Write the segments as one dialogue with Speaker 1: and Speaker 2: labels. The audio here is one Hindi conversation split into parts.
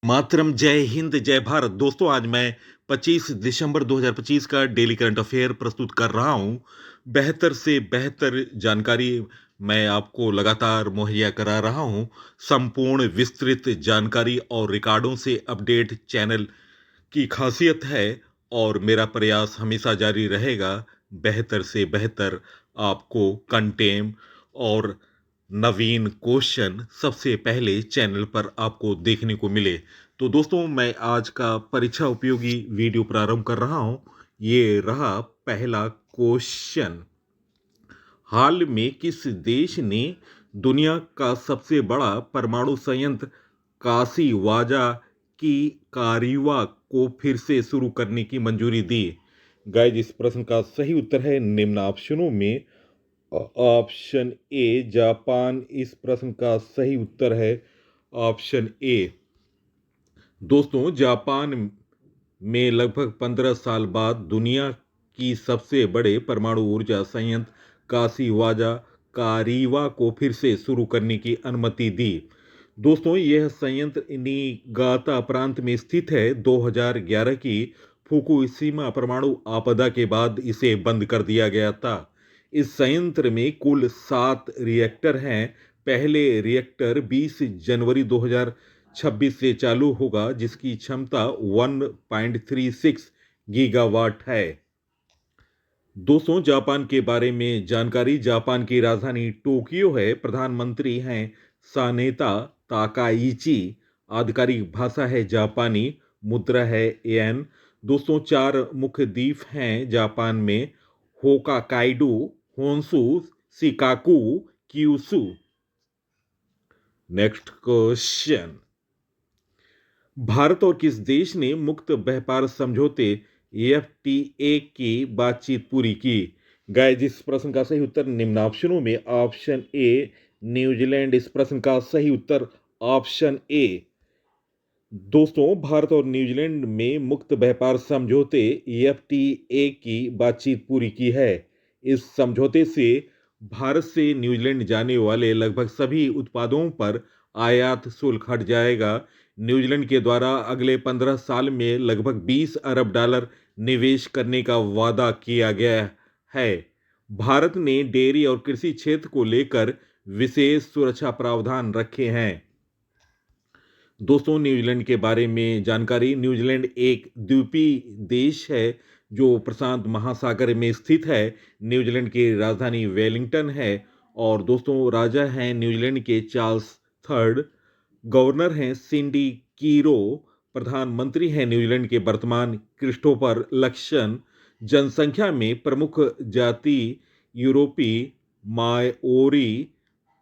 Speaker 1: मातरम, जय हिंद, जय भारत। दोस्तों, आज मैं 25 दिसंबर 2025 का डेली करंट अफेयर प्रस्तुत कर रहा हूं। बेहतर से बेहतर जानकारी मैं आपको लगातार मुहैया करा रहा हूं। संपूर्ण विस्तृत जानकारी और रिकॉर्डों से अपडेट चैनल की खासियत है और मेरा प्रयास हमेशा जारी रहेगा बेहतर से बेहतर आपको कंटेंट और नवीन क्वेश्चन सबसे पहले चैनल पर आपको देखने को मिले। तो दोस्तों, मैं आज का परीक्षा उपयोगी वीडियो प्रारंभ कर रहा हूं। ये रहा पहला क्वेश्चन। हाल में किस देश ने दुनिया का सबसे बड़ा परमाणु संयंत्र काशीवाजा की कारीवा को फिर से शुरू करने की मंजूरी दी? गाइस, इस प्रश्न का सही उत्तर है निम्न ऑप्शनों में ऑप्शन ए जापान। इस प्रश्न का सही उत्तर है ऑप्शन ए। दोस्तों, जापान में लगभग 15 साल बाद दुनिया की सबसे बड़े परमाणु ऊर्जा संयंत्र काशीवाजा कारीवा को फिर से शुरू करने की अनुमति दी। दोस्तों, यह संयंत्र निगाता प्रांत में स्थित है। 2011 की फुकुशिमा परमाणु आपदा के बाद इसे बंद कर दिया गया था। इस संयंत्र में कुल 7 रिएक्टर हैं। पहले रिएक्टर 20 जनवरी 2026 से चालू होगा, जिसकी क्षमता 1.36 गीगावाट है। दोस्तों, जापान के बारे में जानकारी। जापान की राजधानी टोक्यो है। प्रधानमंत्री हैं सानेता ताकाइची। आधिकारिक भाषा है जापानी। मुद्रा है येन। दोस्तों, 4 मुख्य द्वीप हैं जापान में: Hokkaido, Honshu, Shikoku, Kyushu. Next question. Bharat और किस देश ने मुक्त व्यापार समझौते एफटीए की बातचीत पूरी की? गाइस, इस प्रश्न का सही उत्तर निम्न ऑप्शनों में ऑप्शन ए न्यूजीलैंड। इस प्रश्न का सही उत्तर ऑप्शन ए। दोस्तों, भारत और न्यूजीलैंड में मुक्त व्यापार समझौते एफटीए की बातचीत पूरी की है। इस समझौते से भारत से न्यूजीलैंड जाने वाले लगभग सभी उत्पादों पर आयात शुल्क हट जाएगा। न्यूजीलैंड के द्वारा अगले 15 साल में लगभग 20 अरब डॉलर निवेश करने का वादा किया गया है। भारत ने डेयरी और कृषि क्षेत्र को लेकर विशेष सुरक्षा प्रावधान रखे हैं। दोस्तों, न्यूजीलैंड के बारे में जानकारी। न्यूजीलैंड एक द्वीपीय देश है जो प्रशांत महासागर में स्थित है। न्यूजीलैंड की राजधानी वेलिंगटन है। और दोस्तों, राजा हैं न्यूजीलैंड के चार्ल्स थर्ड। गवर्नर हैं सिंडी कीरो। प्रधानमंत्री हैं न्यूजीलैंड के वर्तमान क्रिस्टोफर लक्सन। जनसंख्या में प्रमुख जाति यूरोपी माओरी।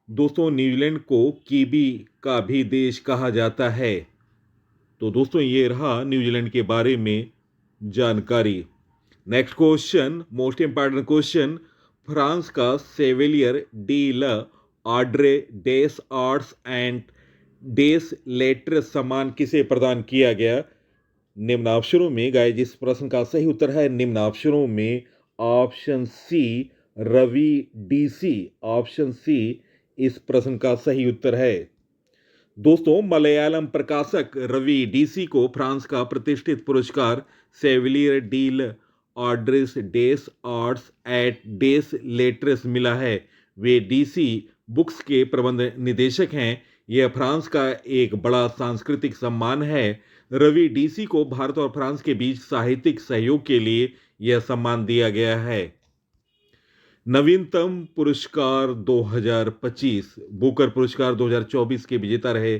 Speaker 1: दोस्तों, न्यूजीलैंड को कीवी का भी देश कहा जाता है। तो दोस्तों, ये रहा न्यूजीलैंड के बारे में जानकारी। Next question, most important question. France का सेवेलियर डी ल ऑड्रे डेस आर्ट्स एंड डेस लेटर्स सम्मान किसे प्रदान किया गया? निम्न ऑप्शनों में गाइस, जिस प्रश्न का सही उत्तर है निम्न ऑप्शनों में option C Ravi DC. Option C इस प्रश्न का सही उत्तर है। दोस्तों, मलयालम प्रकाशक रवि डीसी को फ्रांस का प्रतिष्ठित पुरस्कार सेविलियर डील ऑड्रेस des Arts et des Lettres मिला है। वे डीसी बुक्स के प्रबंध निदेशक हैं। यह फ्रांस का एक बड़ा सांस्कृतिक सम्मान है। रवि डीसी को भारत और फ्रांस के बीच साहित्यिक सहयोग के लिए यह सम्मान दिया गया है। नवीनतम पुरस्कार 2025। बुकर पुरस्कार 2024 के विजेता रहे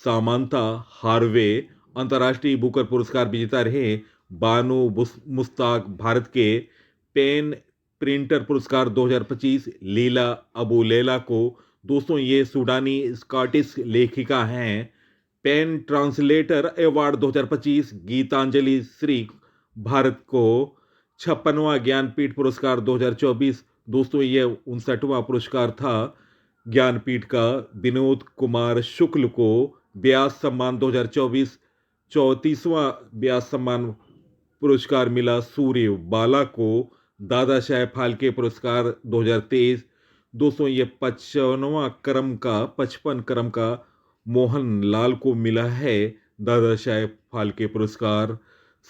Speaker 1: सामांथा हार्वे। अंतर्राष्ट्रीय बुकर पुरस्कार विजेता रहे बानो मुस्ताक। भारत के पेन प्रिंटर पुरस्कार 2025 लीला अबू लैला को। दोस्तों, ये सूडानी स्कॉटिश लेखिका हैं। PEN translator award 2025 Geetanjali Shree. Bharat को 56वां ज्ञानपीठ पुरस्कार 2024। दोस्तों, यह 59वां पुरस्कार था ज्ञानपीठ का। विनोद कुमार शुक्ल को व्यास सम्मान 2024 34वां व्यास सम्मान पुरस्कार मिला। सूर्य बाला को दादा साहेब फाल्के पुरस्कार 2023। दोस्तों, ये 55 क्रम का मोहन लाल को मिला है दादा साहेब फाल्के पुरस्कार,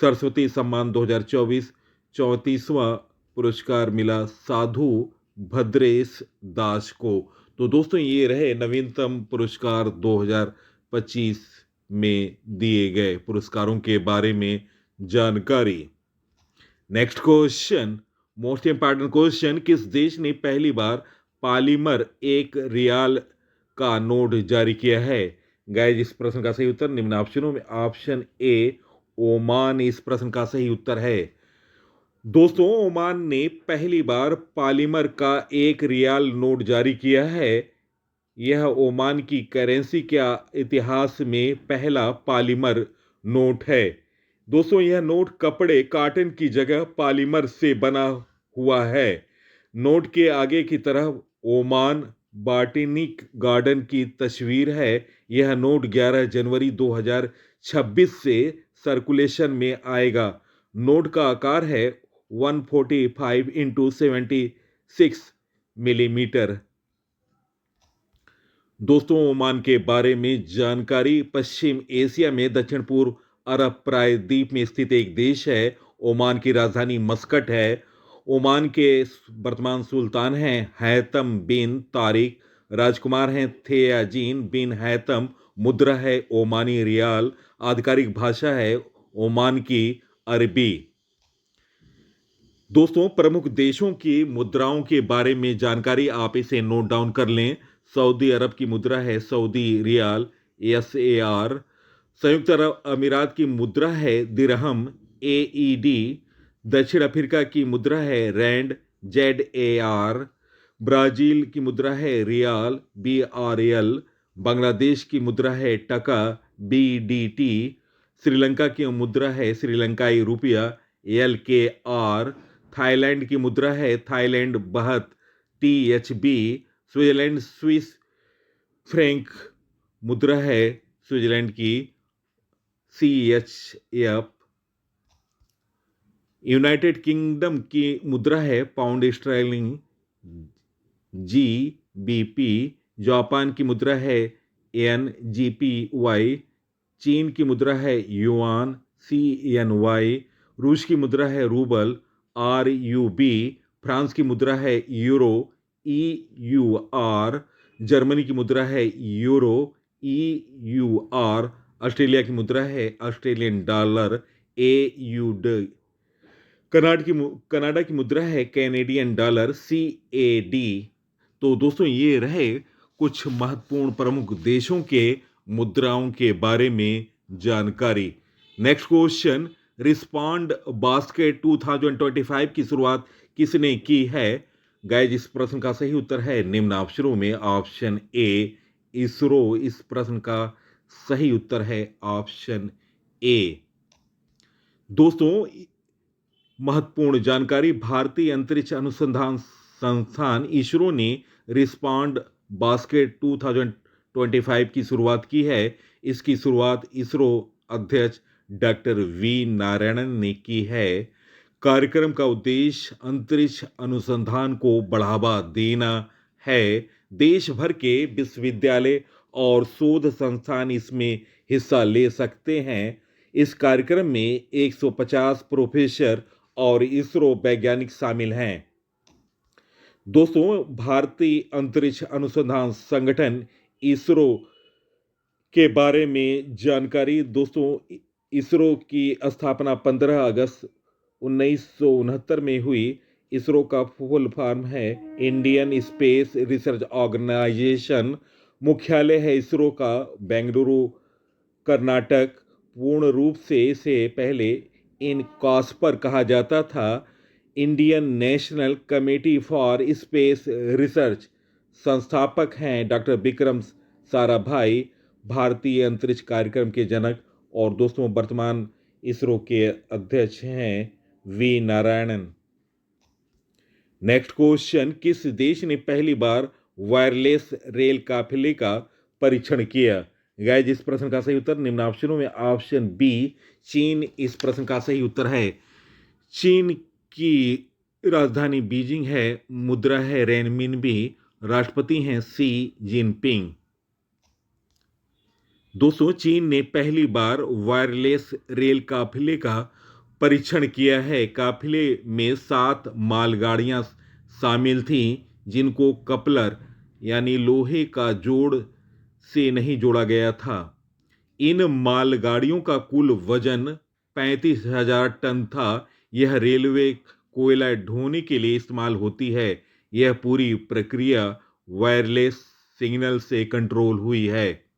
Speaker 1: सरस्वती सम्मान 2024, 34वां पुरस्कार मिला साधु भद्रेश दास को। तो दोस्तों ये रहे नवीनतम पुरस्कार 2025 में दिए गए पुरस्कारों के बारे में जानकारी। Next question, most important question, किस देश ने पहली बार पॉलीमर एक रियाल का नोट जारी किया है? गाइस इस प्रश्न का सही उत्तर निम्न ऑप्शनों में ऑप्शन ए ओमान इस प्रश्न का सही उत्तर है। दोस्तों ओमान ने पहली बार पॉलीमर का एक रियाल नोट जारी किया है। यह ओमान की करेंसी के इतिहास में पहला पॉलीमर नोट है। दोस्तों यह नोट कपड़े कॉटन की जगह पॉलीमर से बना हुआ है। नोट के आगे की तरफ ओमान बॉटनिक गार्डन की तस्वीर है। यह नोट 11 जनवरी 2026 से सर्कुलेशन में आएगा। नोट का आकार है 145 इंटू 76 मिलीमीटर। दोस्तों ओमान के बारे में जानकारी, पश्चिम एशिया में दक्षिण पूर्व अरब प्रायद्वीप में स्थित एक देश है। ओमान की राजधानी मस्कट है। ओमान के वर्तमान सुल्तान हैं हैतम बिन तारिक, राजकुमार हैं थेयाजीन बिन हैतम, मुद्रा है ओमानी रियाल, आधिकारिक भाषा है ओमान की अरबी। दोस्तों प्रमुख देशों की मुद्राओं के बारे में जानकारी आप इसे नोट डाउन कर लें। सऊदी अरब की मुद्रा है सऊदी रियाल SAR, संयुक्त अरब अमीरात की मुद्रा है दिरहम AED, दक्षिण अफ्रीका की मुद्रा है रैंड ZAR, ब्राजील की मुद्रा है रियाल BRL, बांग्लादेश की मुद्रा है टका BDT, श्रीलंका की मुद्रा है श्रीलंकाई रुपया LKR, थाईलैंड की मुद्रा है थाईलैंड बहत THB, स्विट्जरलैंड स्विस फ्रैंक मुद्रा है स्विट्जरलैंड की CHF, यूनाइटेड किंगडम की मुद्रा है पाउंड स्टर्लिंग GBP, जापान की मुद्रा है NGPY, चीन की मुद्रा है युआन CNY, रूस की मुद्रा है रूबल RUB, फ्रांस की मुद्रा है यूरो EUR, जर्मनी की मुद्रा है यूरो EUR, ऑस्ट्रेलिया की मुद्रा है ऑस्ट्रेलियन डॉलर AUD, कनाडा की मुद्रा है कैनेडियन डॉलर CAD। तो दोस्तों ये रहे कुछ महत्वपूर्ण प्रमुख देशों के मुद्राओं के बारे में जानकारी। नेक्स्ट क्वेश्चन, रिस्पॉन्ड बास्केट 2025 की शुरुआत किसने की है? गाइस इस प्रश्न का सही उत्तर है निम्न ऑप्शनों में ऑप्शन ए इसरो इस प्रश्न का सही उत्तर है ऑप्शन ए। दोस्तों महत्वपूर्ण जानकारी, भारतीय अंतरिक्ष अनुसंधान संस्थान इसरो ने रिस्पॉन्ड बास्केट 2025 की शुरुआत की है। इसकी शुरुआत इसरो अध्यक्ष डॉक्टर वी नारायणन ने की है। कार्यक्रम का उद्देश्य अंतरिक्ष अनुसंधान को बढ़ावा देना है। देश भर के विश्वविद्यालय और शोध संस्थान इसमें हिस्सा ले सकते हैं। इस कार्यक्रम में 150 प्रोफेसर और इसरो वैज्ञानिक शामिल हैं। दोस्तों भारतीय अंतरिक्ष अनुसंधान संगठन इसरो के बारे में जानकारी। दोस्तों इसरो की स्थापना 15 अगस्त 1969 में हुई। इसरो का फुल फॉर्म है इंडियन स्पेस रिसर्च ऑर्गेनाइजेशन। मुख्यालय है इसरो का बेंगलुरु कर्नाटक। पूर्ण रूप से इसे पहले इन कॉस्पर कहा जाता था। Indian national committee for space research संस्थापक हैं डॉक्टर विक्रम साराभाई, भारतीय अंतरिक्ष कार्यक्रम के जनक। और दोस्तों वर्तमान इसरो के अध्यक्ष हैं वी नारायणन। नेक्स्ट क्वेश्चन, किस देश ने पहली बार वायरलेस रेल काफिले का परीक्षण किया? गाइस इस प्रश्न का सही उत्तर निम्न ऑप्शनों में ऑप्शन बी चीन इस प्रश्न का सही उत्तर है। चीन की राजधानी बीजिंग है, मुद्रा है रेनमिनबी, राष्ट्रपति हैं सी जिनपिंग। दोस्तों, चीन ने पहली बार वायरलेस रेल काफिले का परीक्षण किया है। काफिले में 7 मालगाड़ियां शामिल थीं, जिनको कपलर यानी लोहे का जोड़ से नहीं जोड़ा गया था। इन मालगाड़ियों का कुल वजन 35,000 टन था। यह रेलवे कोयला ढोने के लिए इस्तेमाल होती है। यह पूरी प्रक्रिया वायरलेस सिग्नल से कंट्रोल हुई है।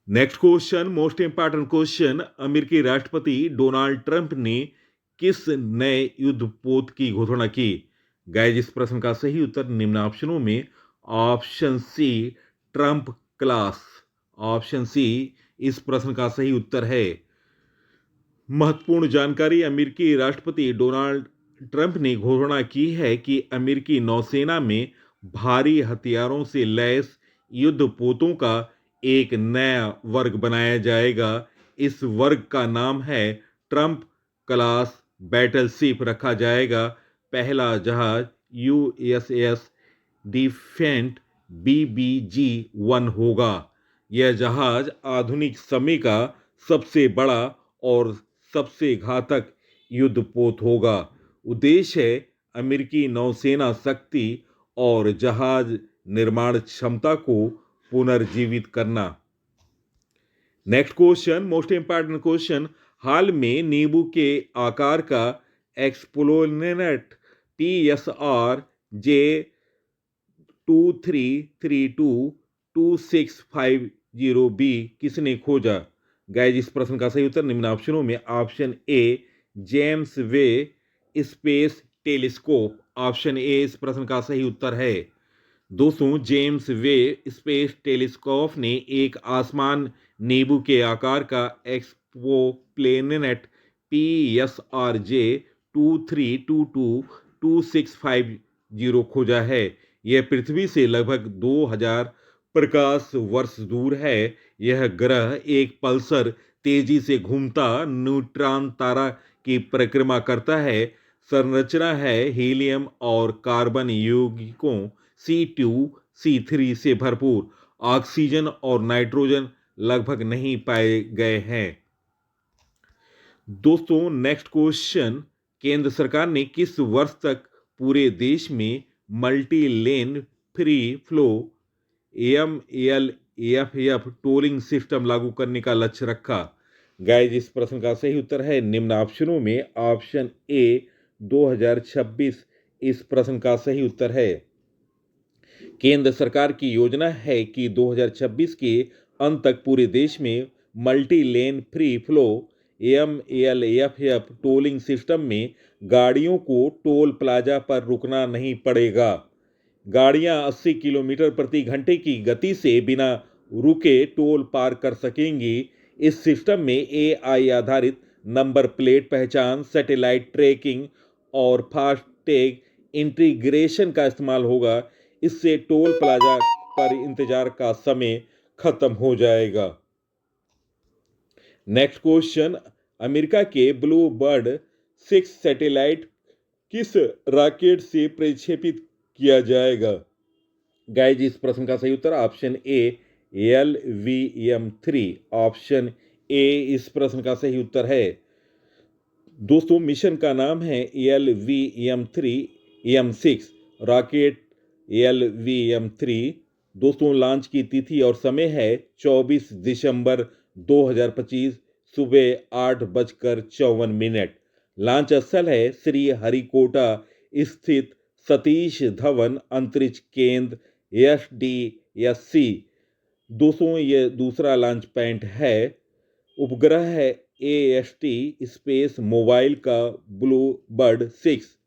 Speaker 1: Next question, most important question, अमेरिकी राष्ट्रपति डोनाल्ड ट्रंप ने किस नए युद्धपोत की घोषणा की? गाइस, इस प्रश्न का सही उत्तर निम्न ऑप्शनों में option C Trump class. Option C इस प्रश्न का सही उत्तर है। महत्वपूर्ण जानकारी, अमेरिकी राष्ट्रपति डोनाल्ड ट्रंप ने घोषणा की है कि अमेरिकी नौसेना में भारी हथियारों से लैस युद्धपोतों का एक नया वर्ग बनाया जाएगा। इस वर्ग का नाम है ट्रंप क्लास बैटलशिप रखा जाएगा। पहला जहाज यूएसएस डिफेंट BBG-1 होगा। यह जहाज आधुनिक समय का सबसे बड़ा और सबसे घातक युद्धपोत होगा। उद्देश्य है अमेरिकी नौसेना शक्ति और जहाज निर्माण क्षमता को पुनर्जीवित करना। Next question, most important question, हाल में नींबू के आकार का एक्सप्लोनेट TSR J23322650B किसने खोजा? गाइस, इस प्रश्न का सही उत्तर निम्न ऑप्शनों में option A James way space telescope. Option A इस प्रश्न का सही उत्तर है। दोस्तों, जेम्स वे स्पेस टेलीस्कोप ने एक आसमान नींबू के आकार का एक्सोप्लैनेट PSRJ23222650 खोजा है। यह पृथ्वी से लगभग 2000 प्रकाश वर्ष दूर है। यह ग्रह एक पल्सर तेजी से घूमता न्यूट्रॉन तारा की परिक्रमा करता है। संरचना है हीलियम और कार्बन यौगिकों C2C3 से भरपूर। ऑक्सीजन और नाइट्रोजन लगभग नहीं पाए गए हैं। दोस्तों, नेक्स्ट क्वेश्चन, केंद्र सरकार ने किस वर्ष तक पूरे देश में multi lane free flow MLFF tolling system लागू करने का लक्ष्य रखा? गाइस, इस प्रश्न का सही उत्तर है निम्न ऑप्शनों में ऑप्शन ए 2026 इस प्रश्न का सही उत्तर है। केंद्र सरकार की योजना है कि 2026 के अंत तक पूरे देश में multi lane free flow MLFF tolling system में गाड़ियों को टोल प्लाजा पर रुकना नहीं पड़ेगा। गाड़ियां 80 किलोमीटर प्रति घंटे की गति से बिना रुके टोल पार कर सकेंगी। इस सिस्टम में AI आधारित नंबर प्लेट पहचान, सैटेलाइट ट्रैकिंग और फास्टैग इंटीग्रेशन का इस्तेमाल होगा। इससे टोल प्लाजा पर इंतजार का समय खत्म हो जाएगा। नेक्स्ट क्वेश्चन, अमेरिका के ब्लू बर्ड 6 सैटेलाइट किस रॉकेट से प्रक्षेपित किया जाएगा? गाइस, इस प्रश्न का सही उत्तर option A LVM-3। Option A इस प्रश्न का सही उत्तर है। दोस्तों, मिशन का नाम है LVM-3 M6 रॉकेट LVM-3। दोस्तों, लॉन्च की तिथि और समय है 24 दिसंबर 2025 सुबह 8:54। लॉन्च स्थल है श्री हरिकोटा स्थित सतीश धवन अंतरिक्ष केंद्र SDSC। दोस्तों, ये दूसरा लॉन्च पॉइंट है। उपग्रह है AST स्पेस मोबाइल का ब्लू बर्ड 6।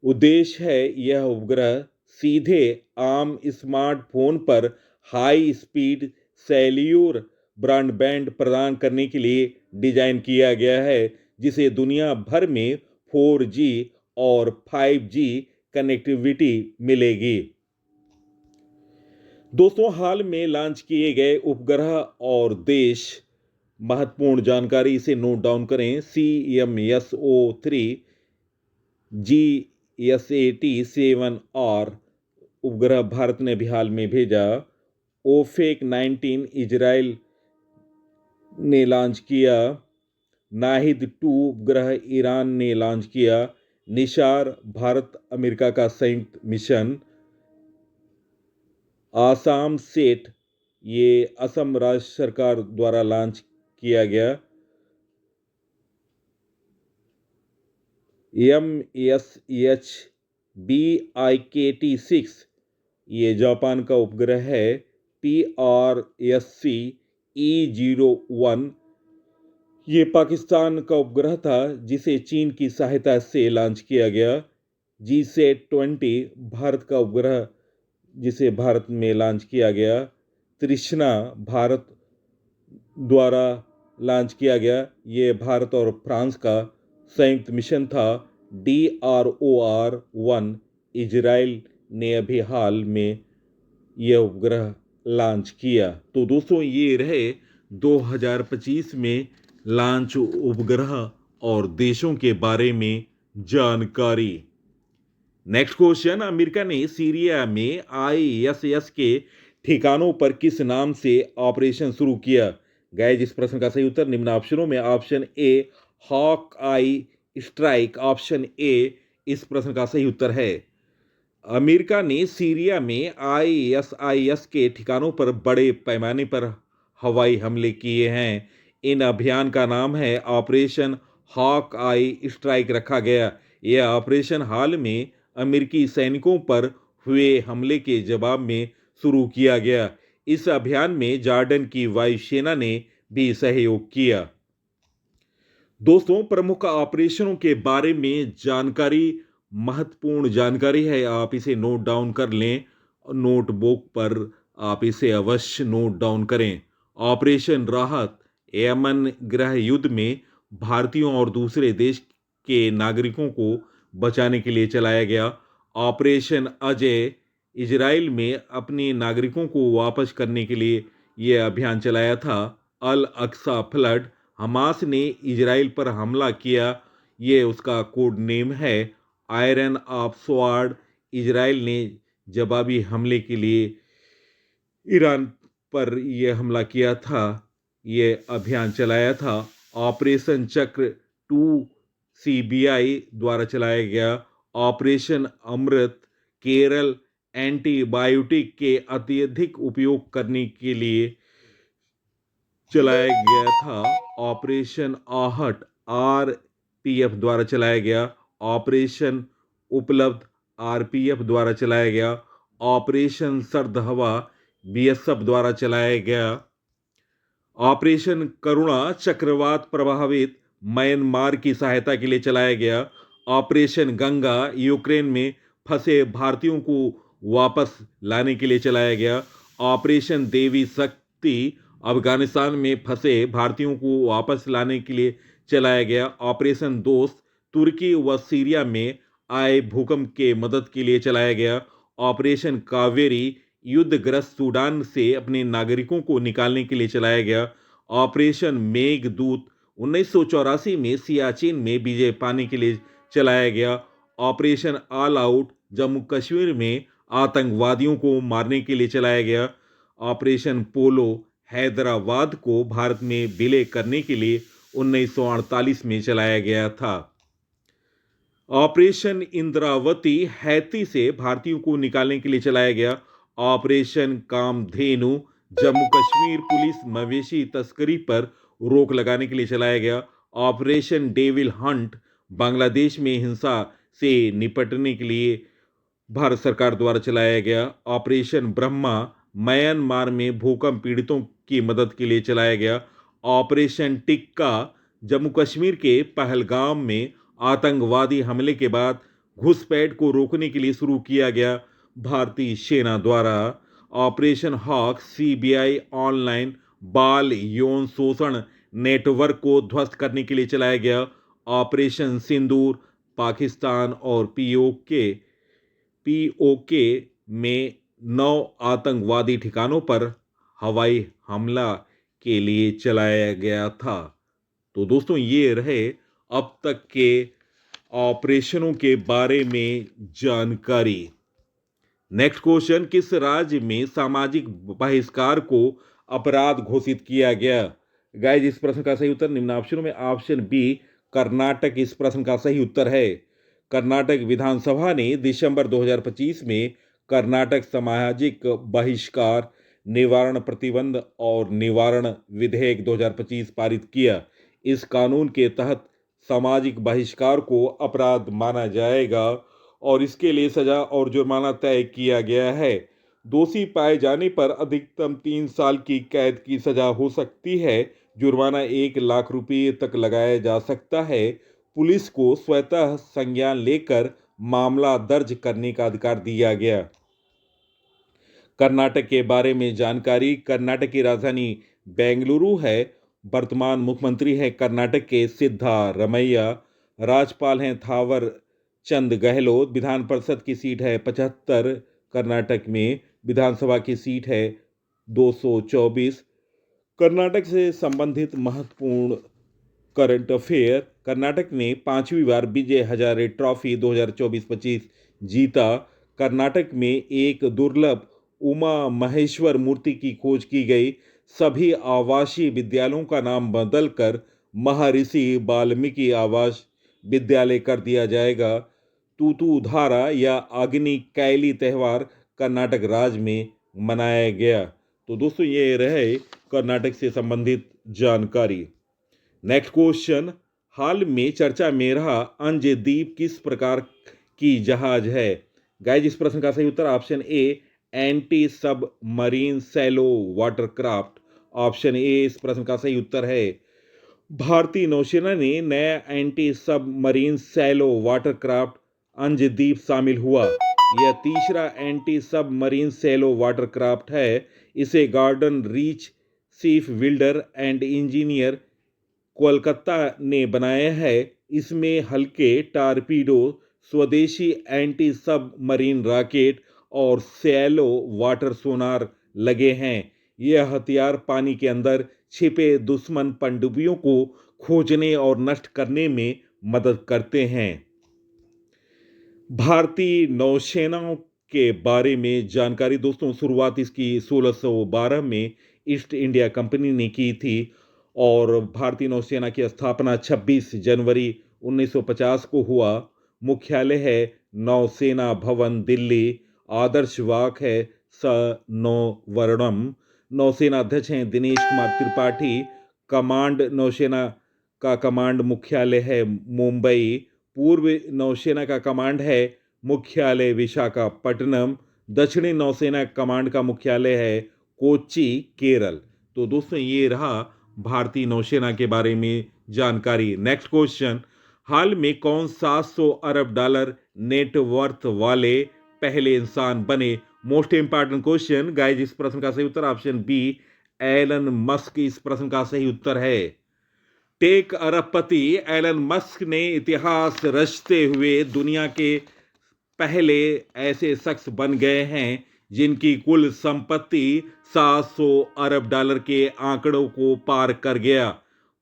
Speaker 1: उद्देश्य है यह उपग्रह सीधे आम स्मार्टफोन पर हाई स्पीड सेल्यूलर ब्रॉडबैंड प्रदान करने के लिए डिजाइन किया गया है, जिसे दुनिया भर में 4G और 5G कनेक्टिविटी मिलेगी। दोस्तों, हाल में लॉन्च किए गए उपग्रह और देश महत्वपूर्ण जानकारी, इसे नोट डाउन करें। CMSO3 GSAT-7 और उपग्रह भारत ने भी हाल में भेजा। ओफेक 19 इजराइल ने लॉन्च किया। नाहिद 2 उपग्रह ईरान ने लॉन्च किया। निशार भारत अमेरिका का संयुक्त मिशन। आसाम सेट, ये असम राज्य सरकार द्वारा लॉन्च किया गया। MSH BIKT-6, ये जापान का उपग्रह है। PRSC E01, ये पाकिस्तान का उपग्रह था जिसे चीन की सहायता से लॉन्च किया गया। GSAT-20 भारत का उपग्रह जिसे भारत में लॉन्च किया गया। तृष्णा भारत द्वारा लॉन्च किया गया। ये भारत और फ्रांस का संयुक्त मिशन था। DROR-1 इजराइल ने अभी हाल में यह उपग्रह लॉन्च किया। तो दोस्तों ये रहे 2025 में लॉन्च उपग्रह और देशों के बारे में जानकारी। नेक्स्ट क्वेश्चन, अमेरिका ने सीरिया में ISIS के ठिकानों पर किस नाम से ऑपरेशन शुरू किया? गाइस, इस प्रश्न का सही उत्तर निम्न ऑप्शनों में option A hawk eye strike, option A इस प्रश्न का सही उत्तर है। अमेरिका ने सीरिया में ISIS के ठिकानों पर बड़े पैमाने पर हवाई हमले किए हैं। इन अभियान का नाम है ऑपरेशन हॉक आई स्ट्राइक रखा गया। यह ऑपरेशन हाल में अमेरिकी सैनिकों पर हुए हमले के जवाब में शुरू किया गया। इस अभियान में जॉर्डन की वायुसेना ने भी सहयोग किया। दोस्तों, प्रमुख ऑपरेशनों के बारे में जानकारी महत्वपूर्ण जानकारी है, आप इसे नोट डाउन कर लें। नोटबुक पर आप इसे अवश्य नोट डाउन करें। ऑपरेशन राहत, यमन गृह युद्ध में भारतीयों और दूसरे देश के नागरिकों को बचाने के लिए चलाया गया। ऑपरेशन अजय, इजराइल में अपने नागरिकों को वापस करने के लिए यह अभियान चलाया था। अल अक्सा फ्लड, हमास ने इजराइल पर हमला किया, ये उसका कोड नेम है। आयरन ऑफ स्वॉर्ड, इजराइल ने जवाबी हमले के लिए ईरान पर यह हमला किया था, यह अभियान चलाया था। ऑपरेशन चक्र 2 CBI द्वारा चलाया गया। ऑपरेशन अमृत, केरल एंटीबायोटिक के अत्यधिक उपयोग करने के लिए चलाया गया था। ऑपरेशन आहट RPF द्वारा चलाया गया। ऑपरेशन उपलब्ध RPF द्वारा चलाया गया। ऑपरेशन सर्द हवा BSF द्वारा चलाया गया। ऑपरेशन करुणा चक्रवात प्रभावित म्यांमार की सहायता के लिए चलाया गया। ऑपरेशन गंगा यूक्रेन में फंसे भारतीयों को वापस लाने के लिए चलाया गया। ऑपरेशन देवी शक्ति अफगानिस्तान में फंसे भारतीयों को वापस लाने के लिए चलाया गया। ऑपरेशन दोस्त तुर्की व सीरिया में आए भूकंप के मदद के लिए चलाया गया। ऑपरेशन कावेरी युद्धग्रस्त सूडान से अपने नागरिकों को निकालने के लिए चलाया गया। ऑपरेशन मेघदूत 1984 में सियाचिन में विजय पाने के लिए चलाया गया। Operation all out Jammu Kashmir में आतंकवादियों को मारने के लिए चलाया गया। ऑपरेशन पोलो हैदराबाद को भारत में विलय करने के लिए 1948 में चलाया गया था। ऑपरेशन इंद्रावती हैती से भारतीयों को निकालने के लिए चलाया गया। ऑपरेशन कामधेनु जम्मू कश्मीर पुलिस मवेशी तस्करी पर रोक लगाने के लिए चलाया गया। ऑपरेशन डेविल हंट बांग्लादेश में हिंसा से निपटने के लिए भारत सरकार द्वारा चलाया गया। ऑपरेशन ब्रह्मा म्यांमार में भूकंप पीड़ितों की मदद के लिए चलाया गया। ऑपरेशन टिक्का जम्मू कश्मीर के पहलगाम में आतंकवादी हमले के बाद घुसपैठ को रोकने के लिए शुरू किया गया भारतीय सेना द्वारा। ऑपरेशन हॉक CBI ऑनलाइन बाल यौन शोषण नेटवर्क को ध्वस्त करने के लिए चलाया गया। ऑपरेशन सिंदूर पाकिस्तान और POK में 9 आतंकवादी ठिकानों पर हवाई हमला के लिए चलाया गया था। तो दोस्तों ये रहे अब तक के ऑपरेशनों के बारे में जानकारी। नेक्स्ट क्वेश्चन, किस राज्य में सामाजिक बहिष्कार को अपराध घोषित किया गया? गाइस, इस प्रश्न का सही उत्तर निम्न ऑप्शनों में ऑप्शन बी कर्नाटक इस प्रश्न का सही उत्तर है। कर्नाटक विधानसभा ने दिसंबर 2025 में कर्नाटक सामाजिक बहिष्कार निवारण प्रतिबंध और निवारण विधेयक 2025 पारित किया। इस कानून के तहत सामाजिक बहिष्कार को अपराध माना जाएगा और इसके लिए सजा और जुर्माना तय किया गया है। दोषी पाए जाने पर अधिकतम 3 साल की कैद की सजा हो सकती है। जुर्माना 1 लाख रुपये तक लगाया जा सकता है। पुलिस को स्वतः संज्ञान लेकर मामला दर्ज करने का अधिकार दिया गया। कर्नाटक के बारे में जानकारी, कर्नाटक की राजधानी बेंगलुरु है। वर्तमान मुख्यमंत्री हैं कर्नाटक के सिद्धारमैया। राज्यपाल हैं थावर चंद गहलोत। विधान परिषद की सीट है 75 कर्नाटक में। विधानसभा की सीट है 224। कर्नाटक से संबंधित महत्वपूर्ण करंट अफेयर, कर्नाटक ने 5वीं बार विजय हजारे ट्रॉफी 2024-25 जीता। कर्नाटक में एक दुर्लभ उमा महेश्वर मूर्ति की खोज की गई। सभी आवासीय विद्यालयों का नाम बदलकर महर्षि वाल्मीकि आवास विद्यालय कर दिया जाएगा। तूतुधारा या अग्नि कैली त्यौहार कर्नाटक राज्य में मनाया गया। तो दोस्तों, ये रहे कर्नाटक से संबंधित जानकारी। नेक्स्ट क्वेश्चन, हाल में चर्चा में रहा अंजदीप किस प्रकार की जहाज है? गाइस, इस प्रश्न का सही उत्तर option A anti submarine shallow watercraft. Option A इस प्रश्न का सही उत्तर है। भारतीय नौसेना ने नया anti submarine shallow watercraft Anjadip शामिल हुआ। यह तीसरा anti submarine shallow watercraft है। इसे Garden Reach ship builder and engineer Kolkata ने बनाया है। इसमें हल्के टारपीडो, स्वदेशी एंटी सब मरीन रॉकेट और सैलो वाटर सोनार लगे हैं। यह हथियार पानी के अंदर छिपे दुश्मन पनडुब्बियों को खोजने और नष्ट करने में मदद करते हैं। भारतीय नौसेना के बारे में जानकारी दोस्तों, शुरुआत इसकी 1612 में ईस्ट इंडिया कंपनी ने की थी और भारतीय नौसेना की स्थापना 26 जनवरी 1950 को हुआ। मुख्यालय है नौसेना भवन, दिल्ली। आदर्श वाक है स नौवर्णम। नौसेना अध्यक्ष हैं दिनेश कुमार त्रिपाठी। कमांड नौसेना का कमांड मुख्यालय है मुंबई। पूर्व नौसेना का कमांड है मुख्यालय विशाखापट्टनम। दक्षिणी नौसेना कमांड का मुख्यालय है कोच्चि, केरल। तो दोस्तों, ये रहा भारतीय नौसेना के बारे में जानकारी। नेक्स्ट क्वेश्चन, हाल में कौन 700 अरब डॉलर नेटवर्थ वाले पहले इंसान बने? Most important question. गाइस, इस प्रश्न का सही उत्तर ऑप्शन बी एलन मस्क इस प्रश्न का सही उत्तर है। टेक अरबपति एलन मस्क ने इतिहास रचते हुए दुनिया के पहले ऐसे शख्स बन गए हैं जिनकी कुल संपत्ति 700 अरब डॉलर के आंकड़ों को पार कर गया।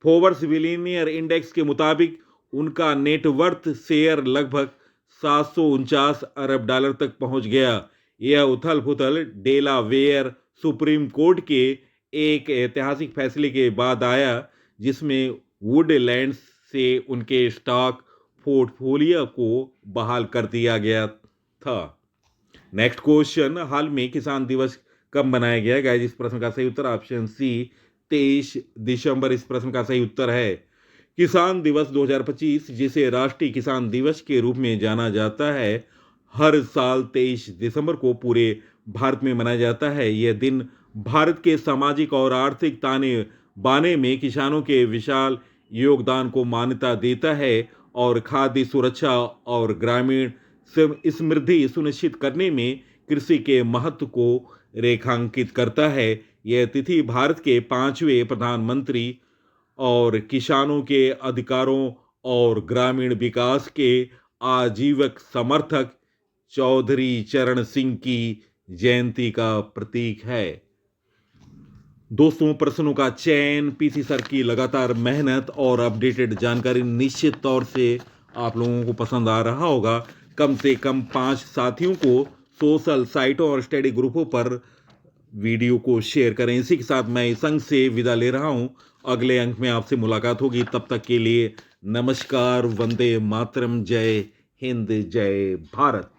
Speaker 1: फोर्ब्स बिलियनियर इंडेक्स के मुताबिक उनका नेटवर्थ शेयर लगभग 749 अरब डॉलर तक पहुंच गया। यह उथल पुथल डेलावेयर सुप्रीम कोर्ट के एक ऐतिहासिक फैसले के बाद आया जिसमें वुडलैंड्स से उनके स्टॉक पोर्टफोलियो को बहाल कर दिया गया था। नेक्स्ट क्वेश्चन, हाल में किसान दिवस कब मनाया गया? गाइस, इस प्रश्न का सही उत्तर ऑप्शन सी 23 दिसंबर इस प्रश्न का सही उत्तर है। किसान दिवस 2025, जिसे राष्ट्रीय किसान दिवस के रूप में जाना जाता है, हर साल 23 दिसंबर को पूरे भारत में मनाया जाता है। यह दिन भारत के सामाजिक और आर्थिक ताने बाने में किसानों के विशाल योगदान को मान्यता देता है और खाद्य सुरक्षा और ग्रामीण समृद्धि सुनिश्चित करने में कृषि के महत्व को रेखांकित करता है। यह तिथि भारत के 5वें प्रधानमंत्री और किसानों के अधिकारों और ग्रामीण विकास के आजीवक समर्थक चौधरी चरण सिंह की जयंती का प्रतीक है। दोस्तों, प्रश्नों का चयन, पीसी सर की लगातार मेहनत और अपडेटेड जानकारी निश्चित तौर से आप लोगों को पसंद आ रहा होगा। कम से कम 5 साथियों को सोशल साइटों और स्टडी ग्रुपों पर वीडियो को शेयर करें। इसी के साथ मैं इस अंक से विदा ले रहा हूं। अगले अंक में आपसे मुलाकात होगी। तब तक के लिए नमस्कार, वंदे मातरम, जय हिंद, जय भारत।